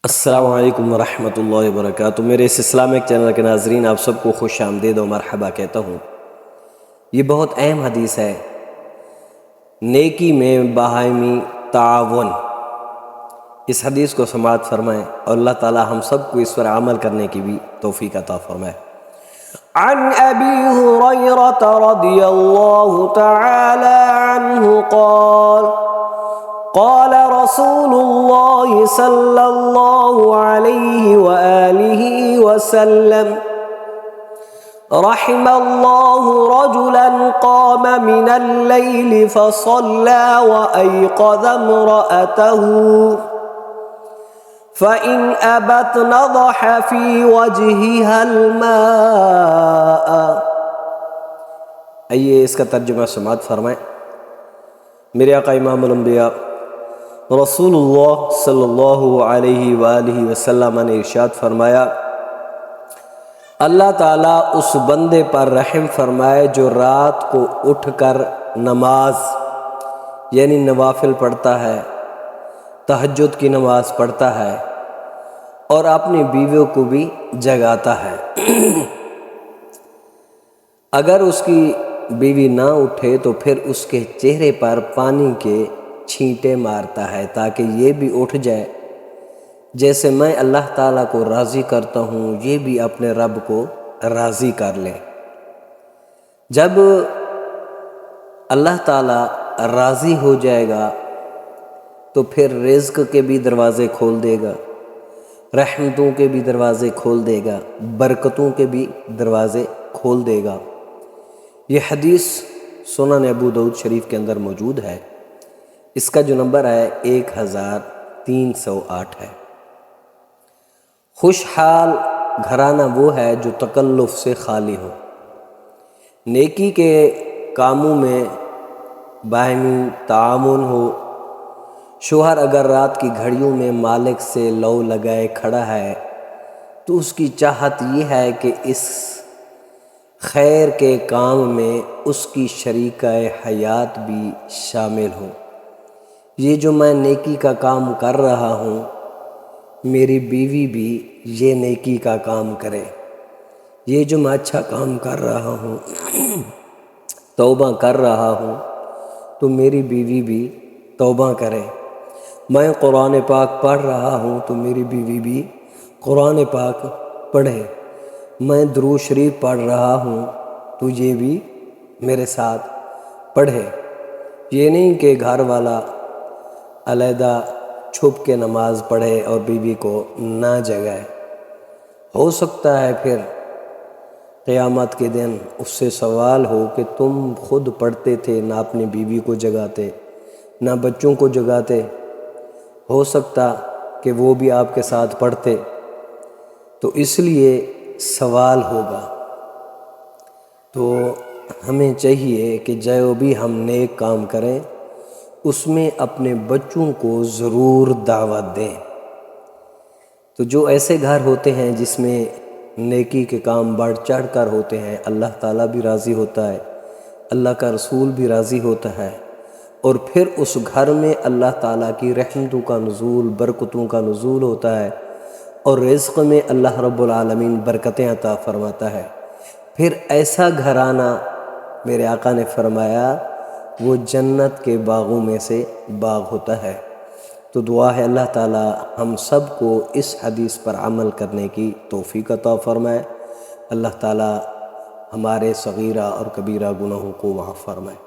السلام علیکم ورحمۃ اللہ وبرکاتہ۔ میرے اس اسلامک چینل کے ناظرین، آپ سب کو خوش آمدید و مرحبا کہتا ہوں۔ یہ بہت اہم حدیث ہے، نیکی میں باہمی تعاون۔ اس حدیث کو سماعت فرمائیں اور اللہ تعالی ہم سب کو اس پر عمل کرنے کی بھی توفیق عطا فرمائے۔ عن ابی ہریرہ رضی اللہ تعالی عنہ قال رسول الله صلى الله عليه وآله وسلم رحم الله رجلا قام من الليل فصلى وأيقظ امرأته فإن أبت نضح في وجهها الماء۔ آئیے اس کا ترجمہ سماعت فرمائیں۔ میرے آقا امام الانبیاء رسول اللہ صلی اللہ علیہ وآلہ وسلم نے ارشاد فرمایا، اللہ تعالیٰ اس بندے پر رحم فرمائے جو رات کو اٹھ کر نماز یعنی نوافل پڑھتا ہے، تہجد کی نماز پڑھتا ہے اور اپنی بیویوں کو بھی جگاتا ہے۔ اگر اس کی بیوی نہ اٹھے تو پھر اس کے چہرے پر پانی کے چھینٹے مارتا ہے تاکہ یہ بھی اٹھ جائے، جیسے میں اللہ تعالیٰ کو راضی کرتا ہوں یہ بھی اپنے رب کو راضی کر لے۔ جب اللہ تعالیٰ راضی ہو جائے گا تو پھر رزق کے بھی دروازے کھول دے گا، رحمتوں کے بھی دروازے کھول دے گا، برکتوں کے بھی دروازے کھول دے گا۔ یہ حدیث سنن ابو داؤد شریف کے اندر موجود ہے۔ اس کا جو نمبر ہے 1308 ہے۔ خوشحال گھرانہ وہ ہے جو تکلف سے خالی ہو، نیکی کے کاموں میں باہمی تعاون ہو۔ شوہر اگر رات کی گھڑیوں میں مالک سے لو لگائے کھڑا ہے تو اس کی چاہت یہ ہے کہ اس خیر کے کام میں اس کی شریکہ حیات بھی شامل ہو۔ یہ جو میں نیکی کا کام کر رہا ہوں میری بیوی بھی یہ نیکی کا کام کرے، یہ جو میں اچھا کام کر رہا ہوں توبہ کر رہا ہوں تو میری بیوی بھی توبہ کرے، میں قرآن پاک پڑھ رہا ہوں تو میری بیوی بھی قرآن پاک پڑھے، میں درود شریف پڑھ رہا ہوں تو یہ بھی میرے ساتھ پڑھے۔ یہ نہیں کہ گھر والا علیحدہ چھپ کے نماز پڑھے اور بیوی کو نہ جگائے۔ ہو سکتا ہے پھر قیامت کے دن اس سے سوال ہو کہ تم خود پڑھتے تھے، نہ اپنی بیوی کو جگاتے نہ بچوں کو جگاتے۔ ہو سکتا کہ وہ بھی آپ کے ساتھ پڑھتے، تو اس لیے سوال ہوگا۔ تو ہمیں چاہیے کہ جو بھی ہم نیک کام کریں اس میں اپنے بچوں کو ضرور دعوت دیں۔ تو جو ایسے گھر ہوتے ہیں جس میں نیکی کے کام بڑھ چڑھ کر ہوتے ہیں، اللہ تعالیٰ بھی راضی ہوتا ہے، اللہ کا رسول بھی راضی ہوتا ہے، اور پھر اس گھر میں اللہ تعالیٰ کی رحمتوں کا نزول، برکتوں کا نزول ہوتا ہے، اور رزق میں اللہ رب العالمین برکتیں عطا فرماتا ہے۔ پھر ایسا گھرانہ میرے آقا نے فرمایا وہ جنت کے باغوں میں سے باغ ہوتا ہے۔ تو دعا ہے اللہ تعالی ہم سب کو اس حدیث پر عمل کرنے کی توفیق عطا فرمائے، اللہ تعالی ہمارے صغیرہ اور کبیرہ گناہوں کو معاف فرمائے۔